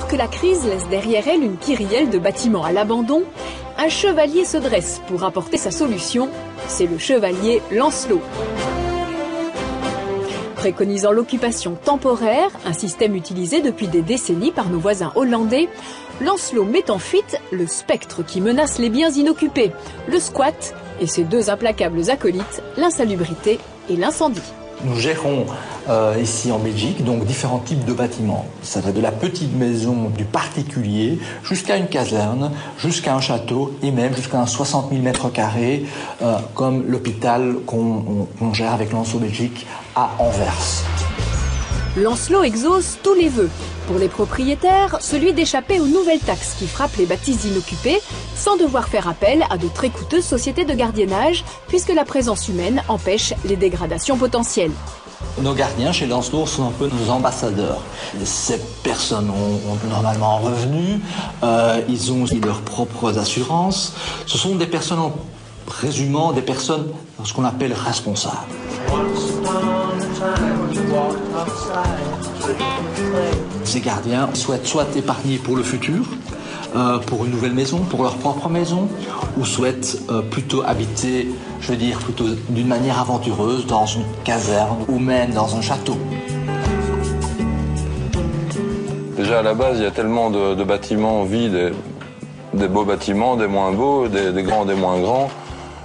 Alors que la crise laisse derrière elle une kyrielle de bâtiments à l'abandon, un chevalier se dresse pour apporter sa solution. C'est le chevalier Lancelot. Préconisant l'occupation temporaire, un système utilisé depuis des décennies par nos voisins hollandais, Lancelot met en fuite le spectre qui menace les biens inoccupés, le squat, et ses deux implacables acolytes, l'insalubrité et l'incendie. Nous gérons ici en Belgique donc différents types de bâtiments. Ça va de la petite maison du particulier jusqu'à une caserne, jusqu'à un château et même jusqu'à un 60 000 mètres carrés comme l'hôpital qu'on gère avec Lancelot Belgique à Anvers. Lancelot exauce tous les vœux. Pour les propriétaires, celui d'échapper aux nouvelles taxes qui frappent les bâtisses inoccupées sans devoir faire appel à de très coûteuses sociétés de gardiennage puisque la présence humaine empêche les dégradations potentielles. Nos gardiens chez Lancelot sont un peu nos ambassadeurs. Ces personnes ont normalement un revenu, ils ont aussi leurs propres assurances. Ce sont des personnes, en résumant, des personnes ce qu'on appelle responsables. Ces gardiens souhaitent soit épargner pour le futur, pour une nouvelle maison, pour leur propre maison, ou souhaitent plutôt habiter, je veux dire, plutôt d'une manière aventureuse dans une caserne ou même dans un château. Déjà à la base, il y a tellement de bâtiments vides, des beaux bâtiments, des moins beaux, des grands, des moins grands.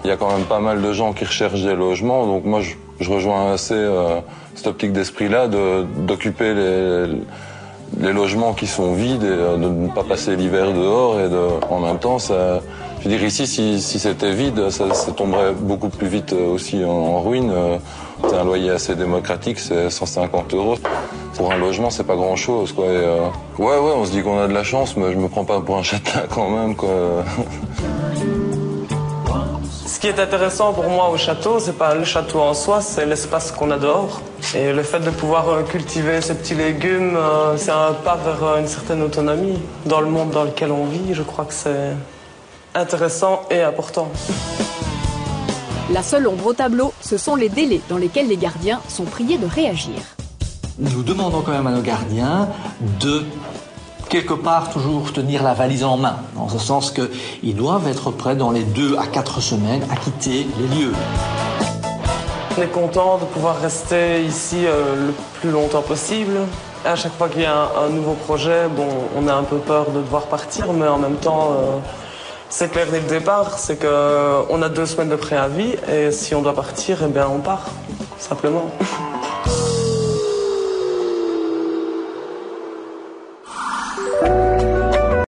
Il y a quand même pas mal de gens qui recherchent des logements, donc moi je rejoins assez cette optique d'esprit-là d'occuper les logements qui sont vides et de ne pas passer l'hiver dehors et en même temps, ça, je veux dire ici si c'était vide, ça tomberait beaucoup plus vite aussi en ruine. C'est un loyer assez démocratique, c'est 150 €. Pour un logement, c'est pas grand-chose, quoi. Et, ouais, on se dit qu'on a de la chance, mais je me prends pas pour un châtelain quand même, quoi. Ce qui est intéressant pour moi au château, c'est pas le château en soi, c'est l'espace qu'on a dehors. Et le fait de pouvoir cultiver ces petits légumes, c'est un pas vers une certaine autonomie. Dans le monde dans lequel on vit, je crois que c'est intéressant et important. La seule ombre au tableau, ce sont les délais dans lesquels les gardiens sont priés de réagir. Nous demandons quand même à nos gardiens de quelque part toujours tenir la valise en main, dans ce sens qu'ils doivent être prêts dans les 2 à 4 semaines à quitter les lieux. On est content de pouvoir rester ici le plus longtemps possible. À chaque fois qu'il y a un nouveau projet, bon, on a un peu peur de devoir partir, mais en même temps, c'est clair dès le départ, c'est qu'on a 2 semaines de préavis et si on doit partir, eh bien on part, simplement.